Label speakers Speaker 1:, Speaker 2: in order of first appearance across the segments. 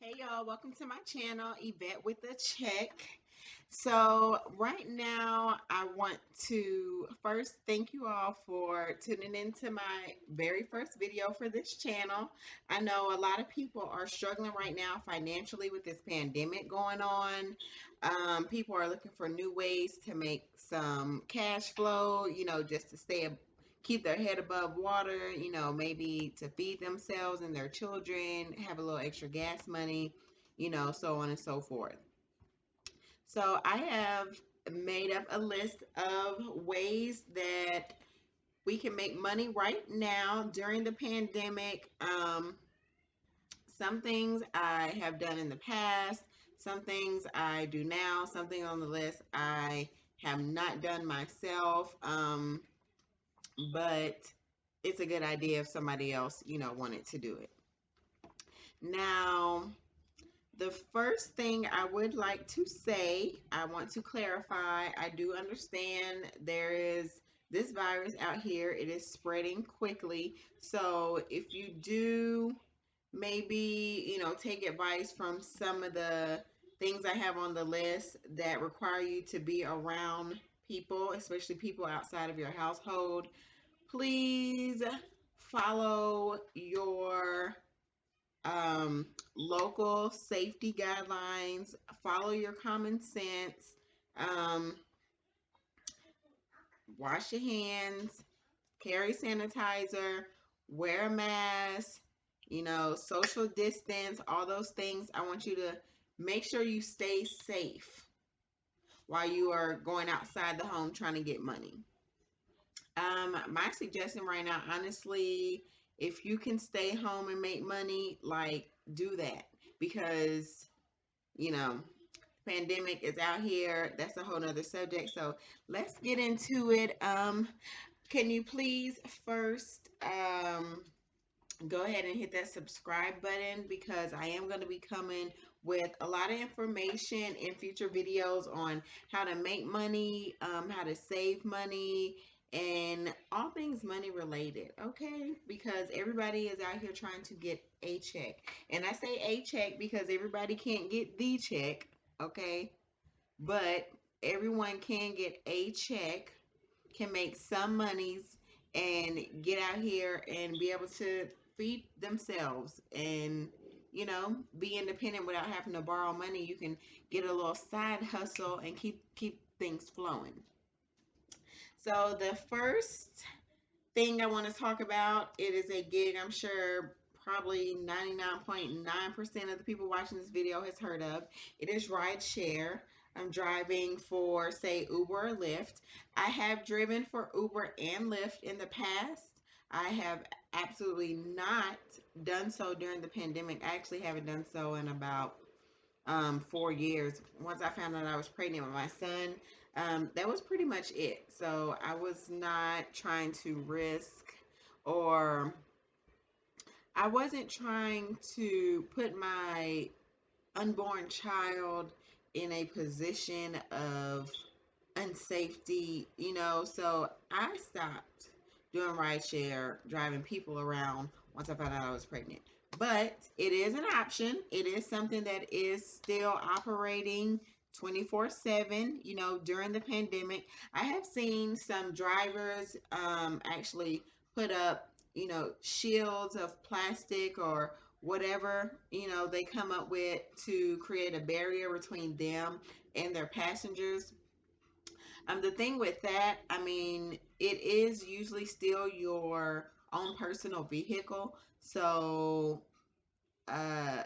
Speaker 1: Hey y'all, welcome to my channel, Yvette with a Check. So right now I want to first thank you all for tuning into my very first video for this channel. I know a lot of people are struggling right now financially with this pandemic going on. People are looking for new ways to make some cash flow, just to keep their head above water, maybe to feed themselves and their children, have a little extra gas money, so on and so forth. So I have made up a list of ways that we can make money right now during the pandemic. Some things I have done in the past, some things I do now, something on the list I have not done myself. But it's a good idea if somebody else, wanted to do it. Now, the first thing I would like to say, I want to clarify, I do understand there is this virus out here. It is spreading quickly. So if you do maybe, take advice from some of the things I have on the list that require you to be around people, especially people outside of your household, please follow your um, local safety guidelines, follow your common sense, um, wash your hands, carry sanitizer, wear a mask, social distance, all those things. I want you to make sure you stay safe while you are going outside the home trying to get money. My suggestion right now, honestly, if you can stay home and make money, like do that because, you know, pandemic is out here. That's a whole nother subject. So let's get into it. Can you please first go ahead and hit that subscribe button because I am going to be coming with a lot of information in future videos on how to make money, how to save money, and all things money related, okay? Because everybody is out here trying to get a check. And I say a check because everybody can't get the check, okay? But everyone can get a check, can make some monies, and get out here and be able to feed themselves and be independent without having to borrow money. You can get a little side hustle and keep things flowing. So the first thing I want to talk about, it is a gig I'm sure probably 99.9% of the people watching this video has heard of. It is rideshare. I'm driving for, say, Uber or Lyft. I have driven for Uber and Lyft in the past. I have absolutely not done so during the pandemic. I actually haven't done so in about 4 years. Once I found out I was pregnant with my son, that was pretty much it. So I was not trying to risk, or I wasn't trying to put my unborn child in a position of unsafety, so I stopped doing rideshare, driving people around once I found out I was pregnant. But it is an option. It is something that is still operating 24/7, during the pandemic. I have seen some drivers actually put up, shields of plastic or whatever, they come up with to create a barrier between them and their passengers. The thing with that, I mean, it is usually still your own personal vehicle. So, uh,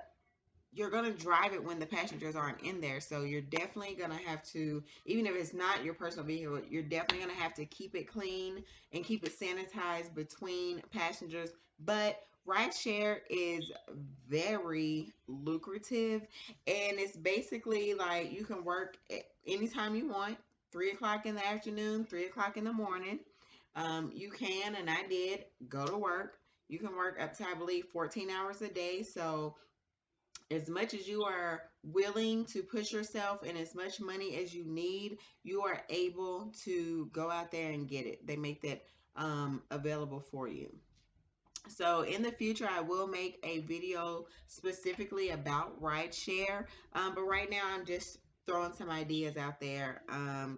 Speaker 1: you're going to drive it when the passengers aren't in there. So you're definitely going to have to, even if it's not your personal vehicle, you're definitely going to have to keep it clean and keep it sanitized between passengers. But rideshare is very lucrative, and it's basically like you can work anytime you want, 3 o'clock in the afternoon, 3 o'clock in the morning. You can, and I did, go to work. You can work up to, I believe, 14 hours a day. So as much as you are willing to push yourself and as much money as you need, you are able to go out there and get it. They make that available for you. So in the future, I will make a video specifically about rideshare. But right now, I'm just throwing some ideas out there,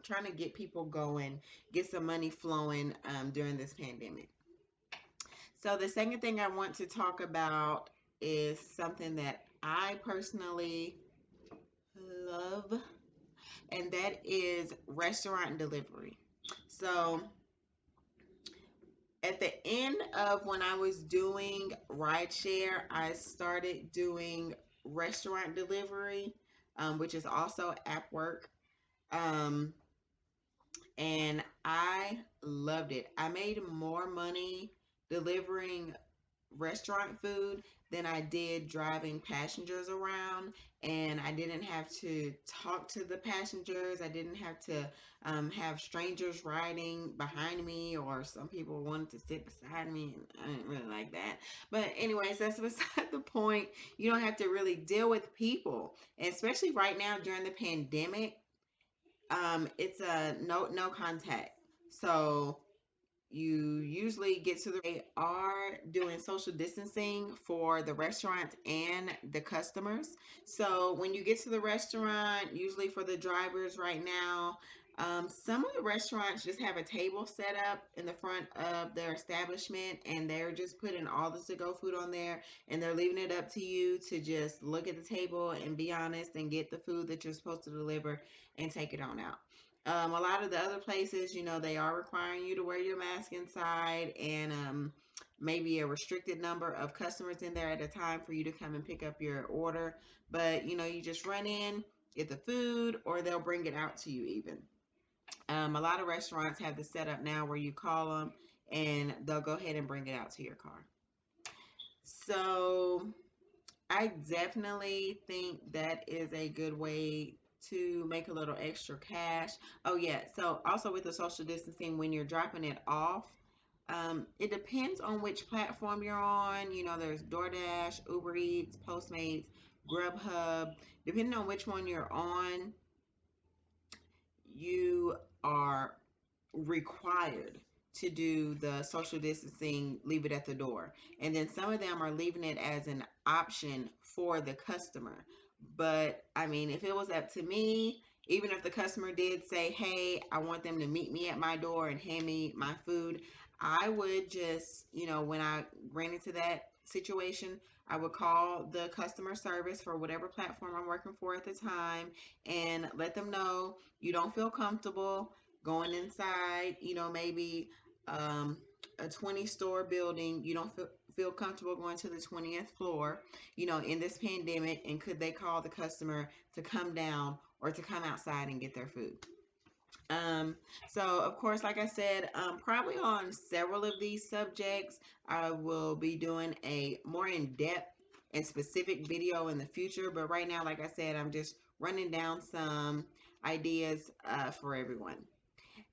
Speaker 1: trying to get people going, get some money flowing during this pandemic. So the second thing I want to talk about is something that I personally love, and that is restaurant delivery. So at the end of when I was doing rideshare, I started doing restaurant delivery, which is also app work. Um, and I loved it. I made more money delivering restaurant food than I did driving passengers around. And I didn't have to talk to the passengers. I didn't have to have strangers riding behind me, or some people wanted to sit beside me. And I didn't really like that. But, anyways, that's beside the point. You don't have to really deal with people, and especially right now during the pandemic. It's a no contact. So you usually get to the they are doing social distancing for the restaurant and the customers. So when you get to the restaurant, usually for the drivers right now, some of the restaurants just have a table set up in the front of their establishment, and they're just putting all the to-go food on there, and they're leaving it up to you to just look at the table and be honest and get the food that you're supposed to deliver and take it on out. A lot of the other places, they are requiring you to wear your mask inside, and maybe a restricted number of customers in there at a time for you to come and pick up your order. But, you just run in, get the food, or they'll bring it out to you even. A lot of restaurants have the setup now where you call them and they'll go ahead and bring it out to your car. So I definitely think that is a good way to make a little extra cash. Oh, yeah. So, also with the social distancing, when you're dropping it off, it depends on which platform you're on. There's DoorDash, Uber Eats, Postmates, Grubhub. Depending on which one you're on, you are required to do the social distancing, leave it at the door. And then some of them are leaving it as an option for the customer. But I mean, if it was up to me, even if the customer did say, hey, I want them to meet me at my door and hand me my food, I would just, when I ran into that situation, I would call the customer service for whatever platform I'm working for at the time and let them know you don't feel comfortable going inside, maybe um, a 20-store building. You don't feel comfortable going to the 20th floor, in this pandemic. And could they call the customer to come down or to come outside and get their food? Um, so, of course, like I said, probably on several of these subjects, I will be doing a more in-depth and specific video in the future. But right now, like I said, I'm just running down some ideas for everyone.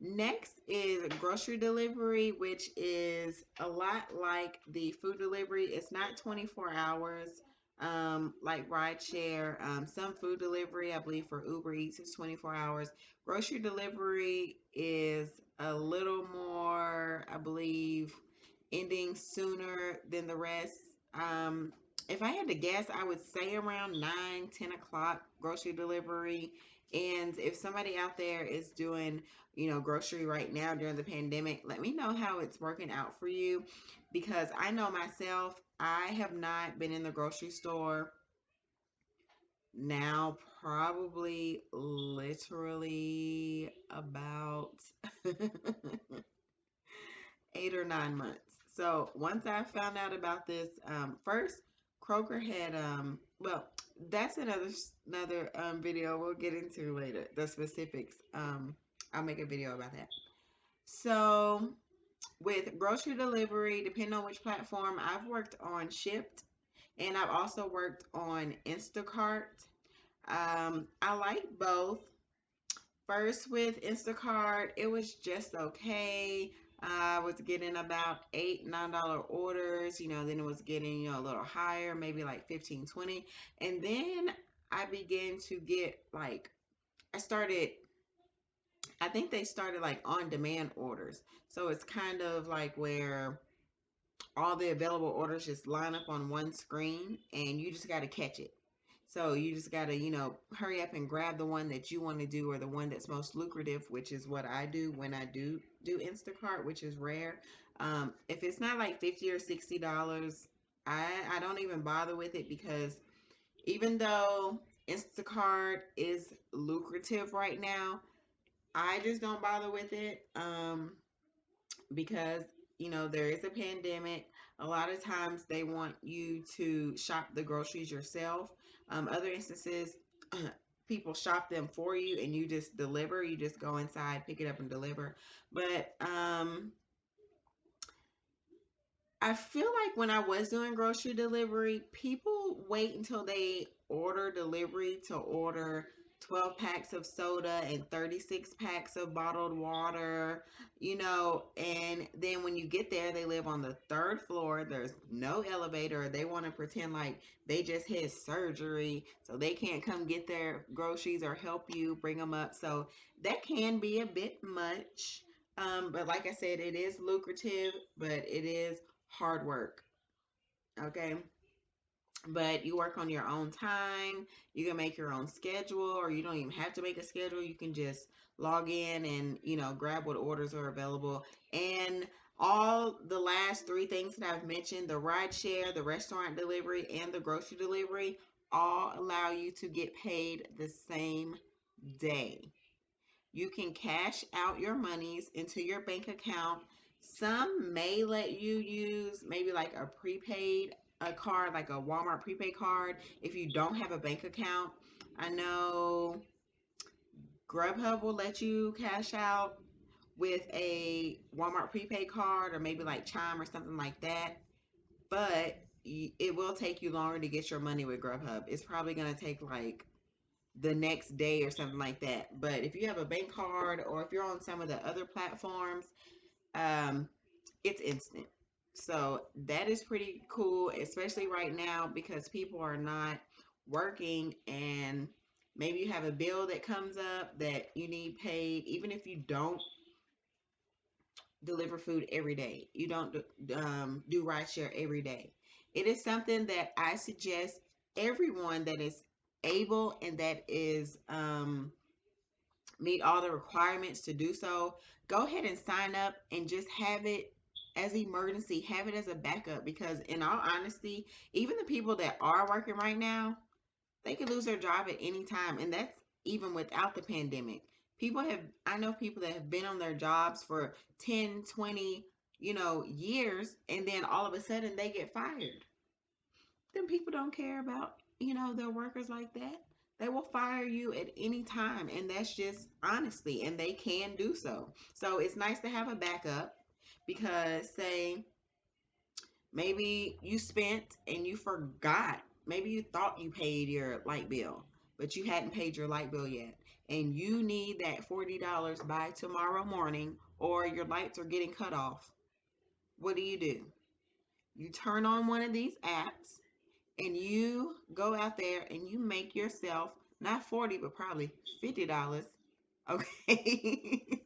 Speaker 1: Next is grocery delivery, which is a lot like the food delivery. It's not 24 hours like rideshare. Some food delivery, I believe for Uber Eats, is 24 hours. Grocery delivery is a little more, I believe, ending sooner than the rest. If I had to guess, I would say around 9, 10 o'clock grocery delivery. And if somebody out there is doing, grocery right now during the pandemic, let me know how it's working out for you, because I know myself, I have not been in the grocery store now probably literally about 8 or 9 months. So once I found out about this, first Kroger had well, that's another video we'll get into later. The specifics. I'll make a video about that. So with grocery delivery, depending on which platform, I've worked on Shipt, and I've also worked on Instacart. I like both. First with Instacart, it was just okay. I was getting about $8, $9 orders, then it was getting, a little higher, maybe like 15, 20. And then I began to get like, I started, I think they started like on demand orders. So it's kind of like where all the available orders just line up on one screen, and you just got to catch it. So you just got to, hurry up and grab the one that you want to do, or the one that's most lucrative, which is what I do when I do Instacart, which is rare. If it's not like 50 or $60, I don't even bother with it, because even though Instacart is lucrative right now, I just don't bother with it. Because there is a pandemic. A lot of times they want you to shop the groceries yourself. Other instances, people shop them for you and you just deliver. You just go inside, pick it up, and deliver. But I feel like when I was doing grocery delivery, people wait until they order delivery to order 12 packs of soda and 36 packs of bottled water, and then when you get there, they live on the third floor. There's no elevator. They want to pretend like they just had surgery, so they can't come get their groceries or help you bring them up. So that can be a bit much. But like I said, it is lucrative, but it is hard work. Okay. But you work on your own time. You can make your own schedule, or you don't even have to make a schedule. You can just log in and, grab what orders are available. And all the last three things that I've mentioned, the ride share, the restaurant delivery, and the grocery delivery, all allow you to get paid the same day. You can cash out your monies into your bank account. Some may let you use maybe like a prepaid a card, like a Walmart prepaid card, if you don't have a bank account. I know Grubhub will let you cash out with a Walmart prepaid card, or maybe like Chime or something like that. But it will take you longer to get your money with Grubhub. It's probably going to take like the next day or something like that. But if you have a bank card, or if you're on some of the other platforms, um, it's instant. So that is pretty cool, especially right now, because people are not working, and maybe you have a bill that comes up that you need paid. Even if you don't deliver food every day, you don't do rideshare every day, it is something that I suggest everyone that is able and that is meet all the requirements to do so, go ahead and sign up and just have it as emergency, have it as a backup, because in all honesty, even the people that are working right now, they could lose their job at any time, and that's even without the pandemic. I know people that have been on their jobs for 10, 20, years, and then all of a sudden they get fired. Then people don't care about, their workers like that. They will fire you at any time, and that's just honesty, and they can do so. So it's nice to have a backup, because say maybe you spent and you forgot. Maybe you thought you paid your light bill, but you hadn't paid your light bill yet. And you need that $40 by tomorrow morning, or your lights are getting cut off. What do? You turn on one of these apps, and you go out there and you make yourself not 40 but probably $50. Okay.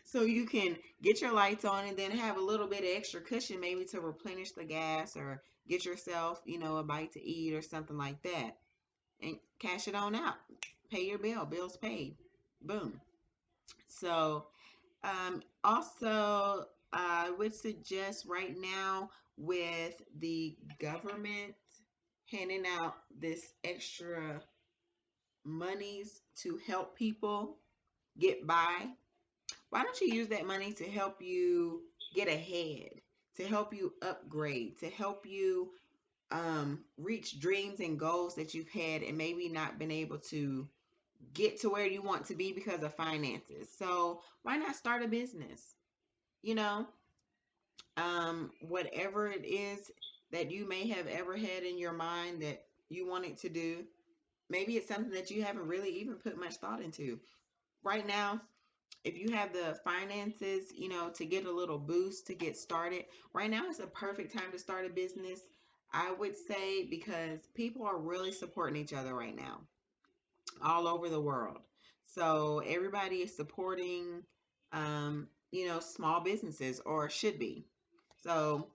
Speaker 1: So you can get your lights on, and then have a little bit of extra cushion, maybe to replenish the gas, or get yourself, a bite to eat or something like that, and cash it on out. Pay your bill. Bill's paid. Boom. So also, I would suggest right now, with the government handing out this extra monies to help people get by, why don't you use that money to help you get ahead, to help you upgrade, to help you reach dreams and goals that you've had and maybe not been able to get to where you want to be because of finances. So why not start a business? You know, whatever it is that you may have ever had in your mind that you wanted to do, maybe it's something that you haven't really even put much thought into. Right now, if you have the finances, to get a little boost to get started, right now is a perfect time to start a business, I would say, because people are really supporting each other right now all over the world. So everybody is supporting, small businesses, or should be. So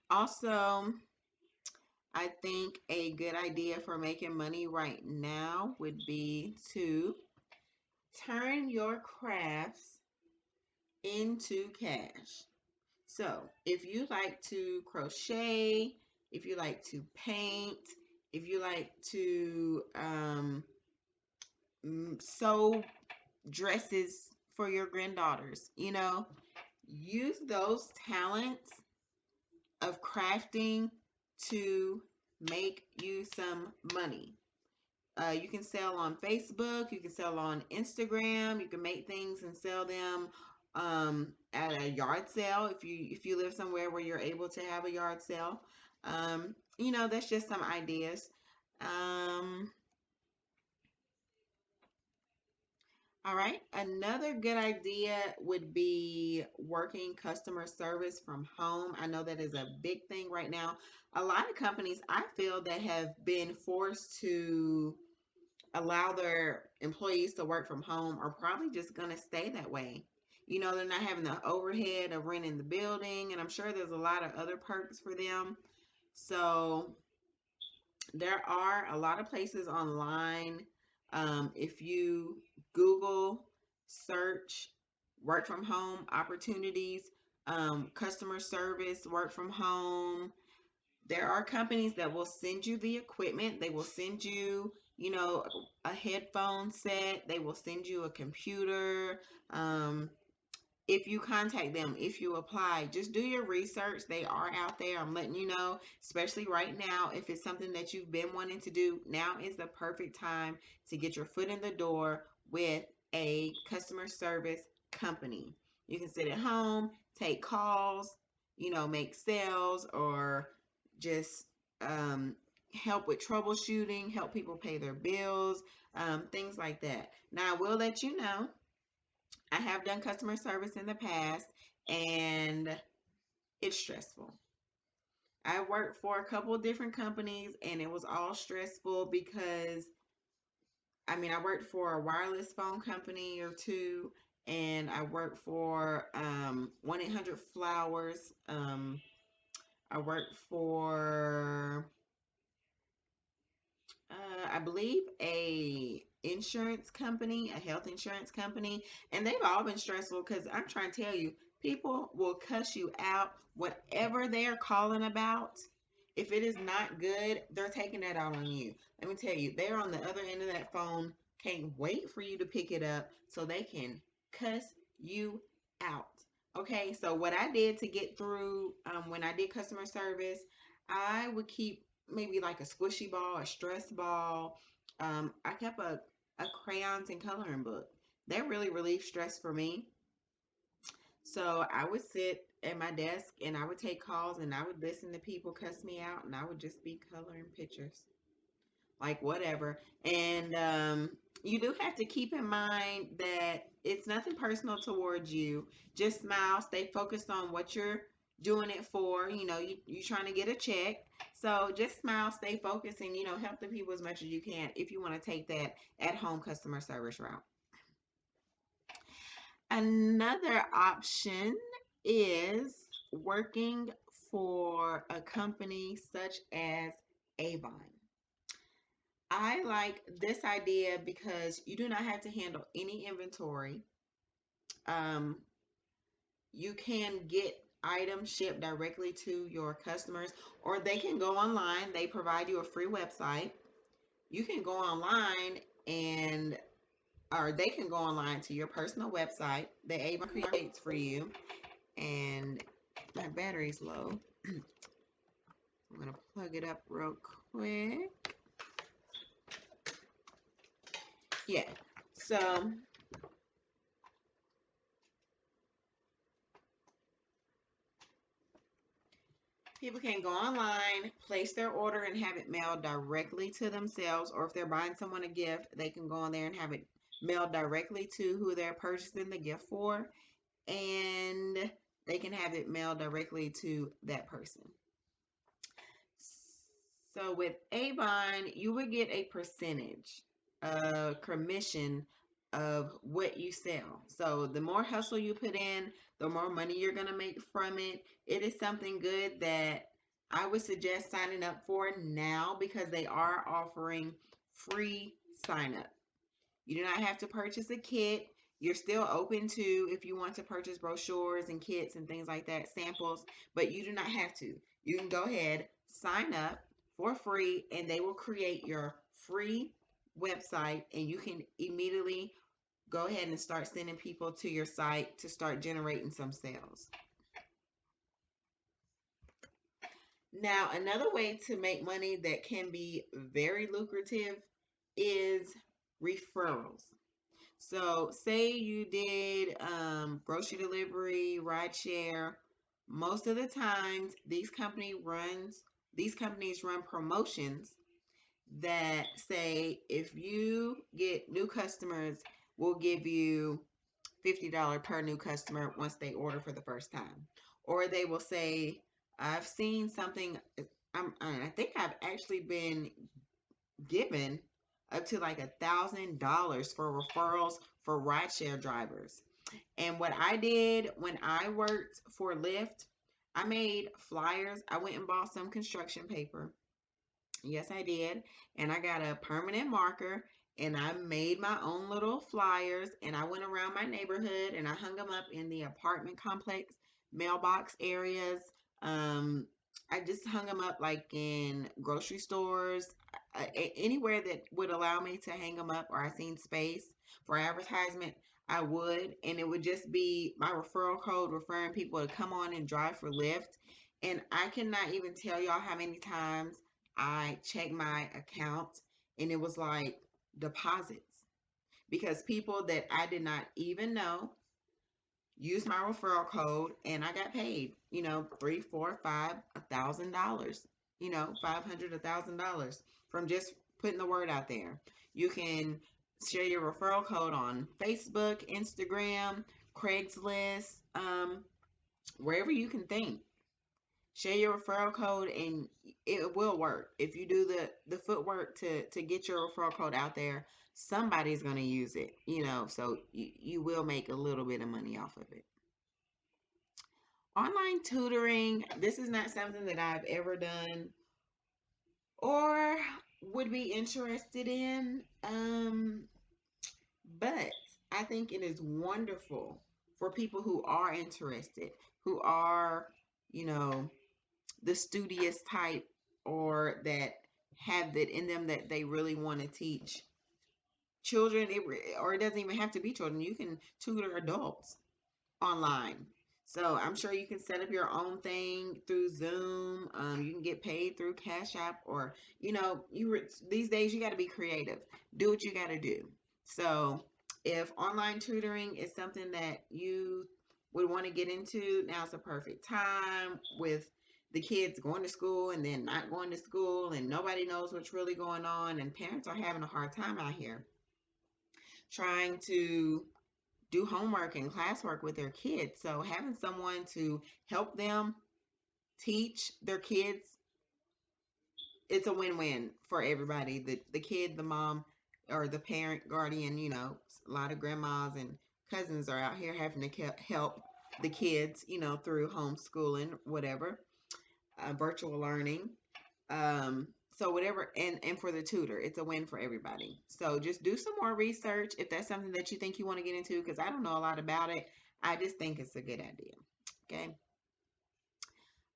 Speaker 1: Also, I think a good idea for making money right now would be to turn your crafts into cash. So, if you like to crochet, if you like to paint, if you like to sew dresses for your granddaughters, use those talents of crafting to make you some money. You can sell on Facebook, you can sell on Instagram, you can make things and sell them at a yard sale if you live somewhere where you're able to have a yard sale. That's just some ideas. Um, all right, another good idea would be working customer service from home. I know that is a big thing right now. A lot of companies I feel that have been forced to allow their employees to work from home are probably just going to stay that way. They're not having the overhead of renting the building, and I'm sure there's a lot of other perks for them. So there are a lot of places online. If you Google search work from home opportunities, customer service, work from home, there are companies that will send you the equipment. They will send you, a headphone set. They will send you a computer. Um, if you contact them, if you apply, just do your research. They are out there. I'm letting you know, especially right now, if it's something that you've been wanting to do, now is the perfect time to get your foot in the door with a customer service company. You can sit at home, take calls, make sales, or just help with troubleshooting, help people pay their bills, things like that. Now, I will let you know I have done customer service in the past, and it's stressful. I worked for a couple of different companies and it was all stressful because I worked for a wireless phone company or two, and I worked for 1-800 Flowers. I worked for I believe a insurance company, a health insurance company, and they've all been stressful because I'm trying to tell you, people will cuss you out, whatever they are calling about. If it is not good, they're taking that out on you. Let me tell you, they're on the other end of that phone, can't wait for you to pick it up so they can cuss you out. Okay, so what I did to get through when I did customer service, I would keep maybe like a squishy ball, a stress ball. I kept a crayons and coloring book. That really relieved stress for me. So I would sit at my desk and I would take calls and I would listen to people cuss me out and I would just be coloring pictures, like whatever. And you do have to keep in mind that it's nothing personal towards you. Just smile, stay focused on what you're doing it for. You're trying to get a check. So just smile, stay focused, and help the people as much as you can if you want to take that at home customer service route. Another option is working for a company such as Avon. I like this idea because you do not have to handle any inventory. Um, you can get items shipped directly to your customers, or they can go online. They provide you a free website. You can go online and, or they can go online to your personal website that Avon creates for you. And my battery's low. I'm going to plug it up real quick. Yeah. So people can go online, place their order, and have it mailed directly to themselves. Or if they're buying someone a gift, they can go on there and have it mailed directly to who they're purchasing the gift for. And they can have it mailed directly to that person. So with Avon, you would get a percentage, a commission of what you sell. So the more hustle you put in, the more money you're going to make from it. It is something good that I would suggest signing up for now because they are offering free sign up. You do not have to purchase a kit. You're still open to if you want to purchase brochures and kits and things like that, samples, but you do not have to. You can go ahead, sign up for free, and they will create your free website, and you can immediately go ahead and start sending people to your site to start generating some sales. Now, another way to make money that can be very lucrative is referrals. So, say you did grocery delivery, rideshare. Most of the times, these companies run promotions that say if you get new customers, we'll give you $50 per new customer once they order for the first time. Or they will say, I've seen something. I think I've actually been given up to like $1,000 for referrals for rideshare drivers. And what I did when I worked for Lyft, I made flyers. I went and bought some construction paper. Yes, I did. And I got a permanent marker and I made my own little flyers and I went around my neighborhood and I hung them up in the apartment complex mailbox areas. Um, I just hung them up like in grocery stores, anywhere that would allow me to hang them up or I seen space for advertisement. I would, and it would just be my referral code referring people to come on and drive for Lyft. And I cannot even tell y'all how many times I checked my account and it was like deposits because people that I did not even know used my referral code and I got paid, three, four, five, $1,000, $500, $1,000 from just putting the word out there. You can share your referral code on Facebook, Instagram, Craigslist, wherever you can think. Share your referral code and it will work. If you do the footwork to get your referral code out there, somebody's going to use it, so you will make a little bit of money off of it. Online tutoring, this is not something that I've ever done or would be interested in, but I think it is wonderful for people who are interested, who are, you know, the studious type or that have that in them that they really want to teach children, or it doesn't even have to be children. You can tutor adults online. So I'm sure you can set up your own thing through Zoom. You can get paid through Cash App, or these days you got to be creative. Do what you got to do. So if online tutoring is something that you would want to get into, now's the perfect time with the kids going to school and then not going to school, and nobody knows what's really going on, and parents are having a hard time out here trying to do homework and classwork with their kids. So having someone to help them teach their kids, it's a win-win for everybody. The kid, the mom, or the parent, guardian, a lot of grandmas and cousins are out here having to help the kids, through homeschooling, whatever, virtual learning. So whatever, and for the tutor, it's a win for everybody. So just do some more research if that's something that you think you want to get into, because I don't know a lot about it. I just think it's a good idea. Okay.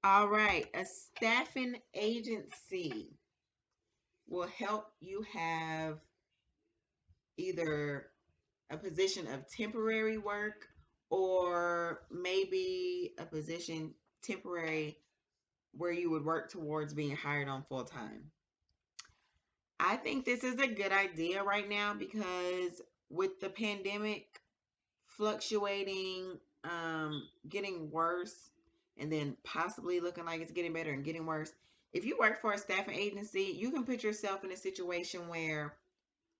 Speaker 1: All right. A staffing agency will help you have either a position of temporary work or maybe a position temporary where you would work towards being hired on full time. I think this is a good idea right now because with the pandemic fluctuating, getting worse, and then possibly looking like it's getting better and getting worse. If you work for a staffing agency, you can put yourself in a situation where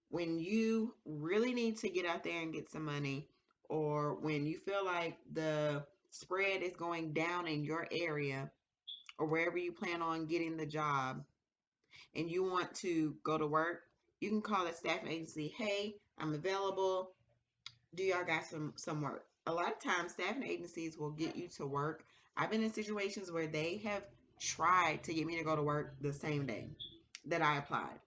Speaker 1: when you really need to get out there and get some money, or when you feel like the spread is going down in your area or wherever you plan on getting the job, and you want to go to work, you can call that staffing agency. Hey, I'm available. Do y'all got some work? A lot of times staffing agencies will get you to work. I've been in situations where they have tried to get me to go to work the same day that I applied.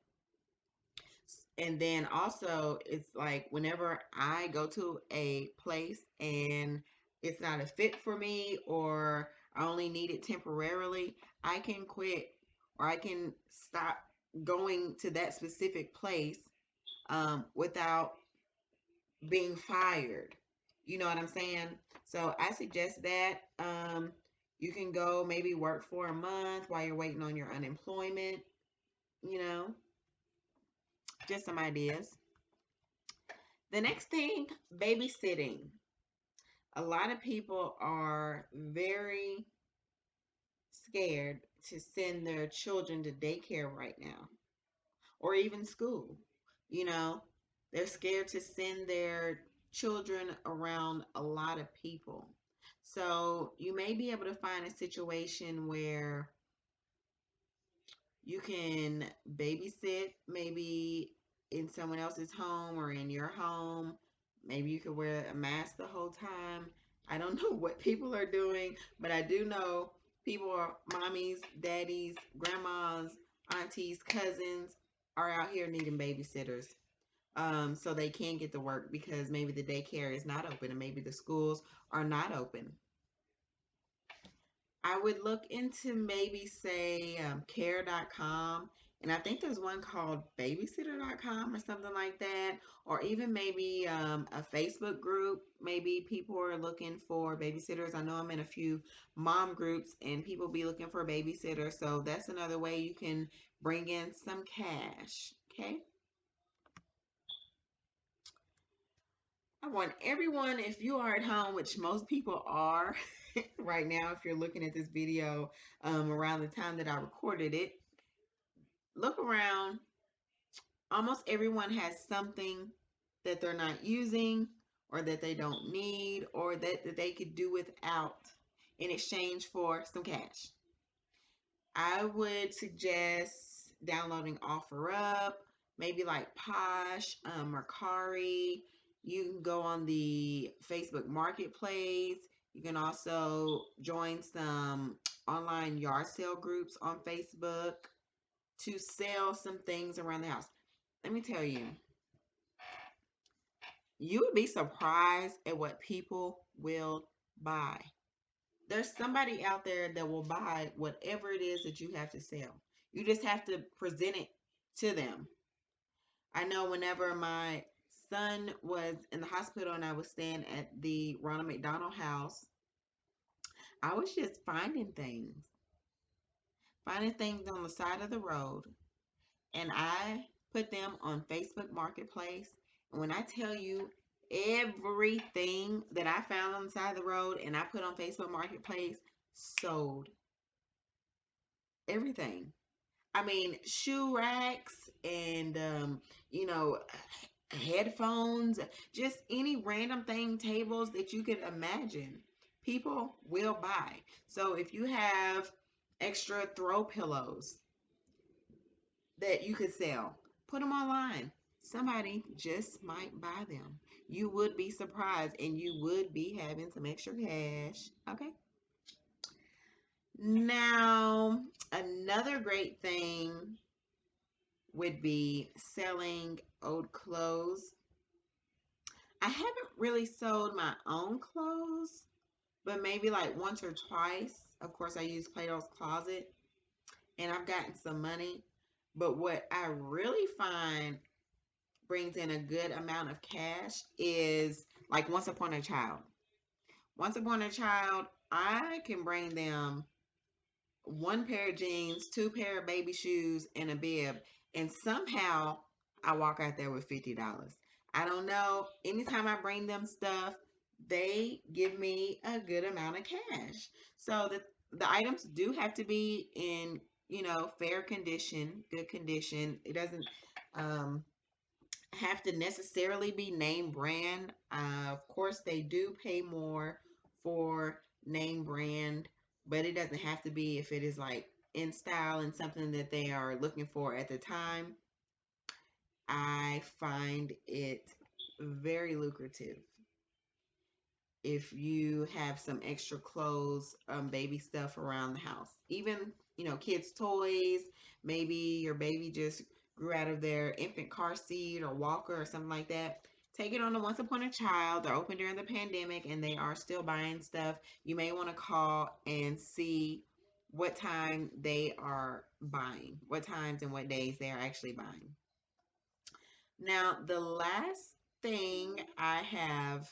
Speaker 1: And then also, it's like whenever I go to a place and it's not a fit for me, or I only need it temporarily, I can quit, or I can stop going to that specific place without being fired. You know what I'm saying? So I suggest that you can go maybe work for a month while you're waiting on your unemployment, you know, just some ideas. The next thing, babysitting. A lot of people are very scared to send their children to daycare right now, or even school. You know, they're scared to send their children around a lot of people. So you may be able to find a situation where you can babysit maybe in someone else's home or in your home. Maybe you could wear a mask the whole time. I don't know what people are doing, but I do know people are mommies, daddies, grandmas, aunties, cousins are out here needing babysitters. So they can get to work because maybe the daycare is not open and maybe the schools are not open. I would look into maybe say care.com, and I think there's one called babysitter.com or something like that, or even maybe a Facebook group. Maybe people are looking for babysitters. I know I'm in a few mom groups and people be looking for a babysitter, so that's another way you can bring in some cash. Okay. I want everyone, if you are at home, which most people are right now, if you're looking at this video around the time that I recorded it, look around. Almost everyone has something that they're not using or that they don't need or that they could do without in exchange for some cash. I would suggest downloading OfferUp, maybe like Posh, Mercari. You can go on the Facebook Marketplace. You can also join some online yard sale groups on Facebook to sell some things around the house. Let me tell you, you would be surprised at what people will buy. There's somebody out there that will buy whatever it is that you have to sell. You just have to present it to them. I know whenever my son was in the hospital and I was staying at the Ronald McDonald House, I was just finding things on the side of the road, and I put them on Facebook Marketplace. And when I tell you everything that I found on the side of the road and I put on Facebook Marketplace sold, everything. I mean, shoe racks and you know, headphones, just any random thing, tables that you could imagine. People will buy. So if you have extra throw pillows that you could sell, put them online. Somebody just might buy them. You would be surprised and you would be having some extra cash. Okay. Now, another great thing would be selling old clothes. I haven't really sold my own clothes, but maybe like once or twice. Of course, I use Plato's Closet and I've gotten some money. But what I really find brings in a good amount of cash is like Once Upon a Child. Once Upon a Child, I can bring them one pair of jeans, two pair of baby shoes, and a bib, and somehow I walk out there with $50. I don't know. Anytime I bring them stuff, they give me a good amount of cash. So the items do have to be in, fair condition, good condition. It doesn't um, have to necessarily be name brand. Of course, they do pay more for name brand, but it doesn't have to be if it is like in style and something that they are looking for at the time. I find it very lucrative. if you have some extra clothes, baby stuff around the house, even, kids' toys. Maybe your baby just grew out of their infant car seat or walker or something like that. Take it on the Once Upon a Child. They're open during the pandemic and they are still buying stuff. You may want to call and see what time they are buying, what times and what days they are actually buying. Now, the last thing I have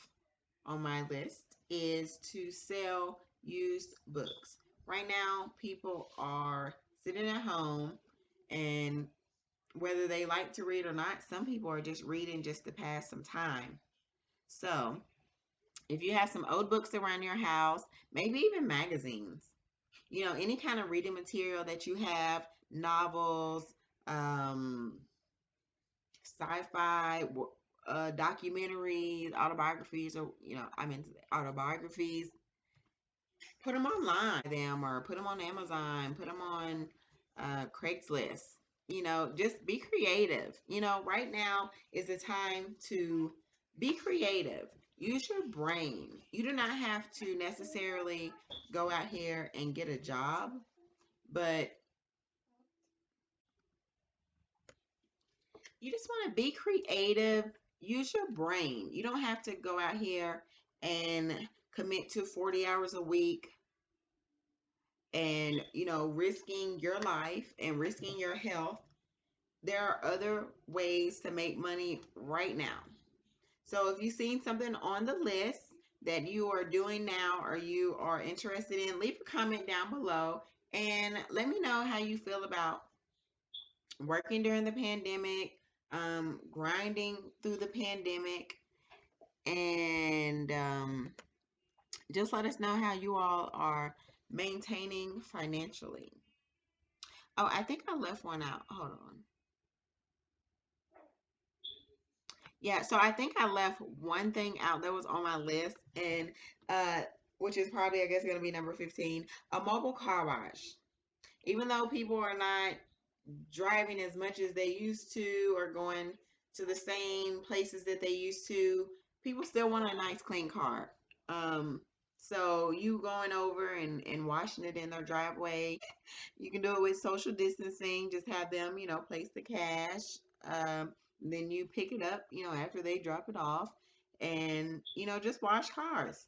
Speaker 1: on my list is to sell used books. Right now, people are sitting at home, and whether they like to read or not, some people are just reading just to pass some time. So, if you have some old books around your house, maybe even magazines, any kind of reading material that you have, novels, um, sci-fi, documentaries, autobiographies, or I'm into autobiographies. Put them online, them, or put them on Amazon, put them on Craigslist. Just be creative. Right now is the time to be creative. Use your brain. You do not have to necessarily go out here and get a job, but you just want to be creative. Use your brain. You don't have to go out here and commit to 40 hours a week and, risking your life and risking your health. There are other ways to make money right now. So if you've seen something on the list that you are doing now or you are interested in, leave a comment down below and let me know how you feel about working during the pandemic, grinding through the pandemic, and just let us know how you all are maintaining financially. Oh, I think I left one out. Hold on. Yeah, so I think I left one thing out that was on my list, and uh, which is probably, I guess, going to be number 15, a mobile car wash. Even though people are not driving as much as they used to or going to the same places that they used to, people still want a nice clean car. Um, so you going over and washing it in their driveway, you can do it with social distancing. Just have them, place the cash. Then you pick it up, after they drop it off, and just wash cars,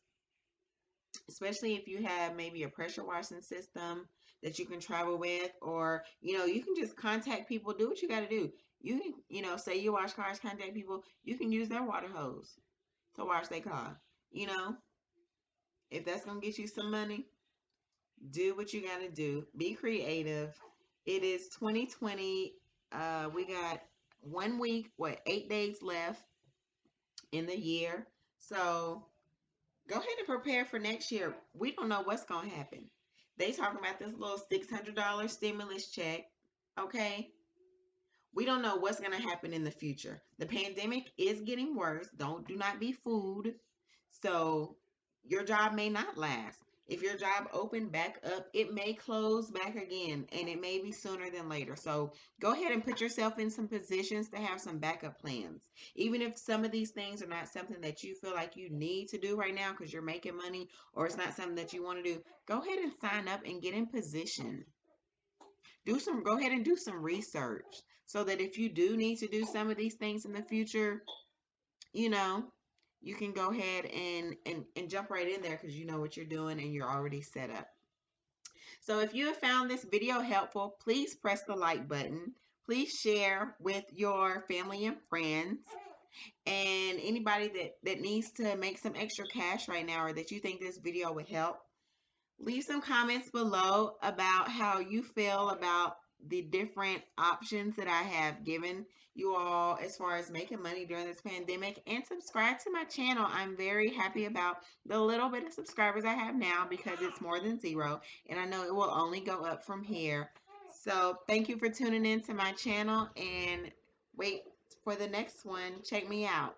Speaker 1: especially if you have maybe a pressure washing system that you can travel with, or you can just contact people. Do what you got to do. You can, say you wash cars, contact people. You can use their water hose to wash their car. You know, if that's gonna get you some money, do what you got to do. Be creative. It is 2020. We got 1 week, 8 days left in the year. So go ahead and prepare for next year. We don't know what's going to happen. They talking about this little $600 stimulus check. Okay. We don't know what's going to happen in the future. The pandemic is getting worse. Do not be fooled. So your job may not last. If your job opened back up, it may close back again, and it may be sooner than later. So go ahead and put yourself in some positions to have some backup plans. Even if some of these things are not something that you feel like you need to do right now because you're making money, or it's not something that you want to do, go ahead and sign up and get in position. Go ahead and do some research so that if you do need to do some of these things in the future, you know, you can go ahead and jump right in there because you know what you're doing and you're already set up. So if you have found this video helpful, please press the like button. Please share with your family and friends and anybody that needs to make some extra cash right now or that you think this video would help. Leave some comments below about how you feel about the different options that I have given you all as far as making money during this pandemic, and subscribe to my channel. I'm very happy about the little bit of subscribers I have now because it's more than zero, and I know it will only go up from here. So thank you for tuning in to my channel, and wait for the next one. Check me out.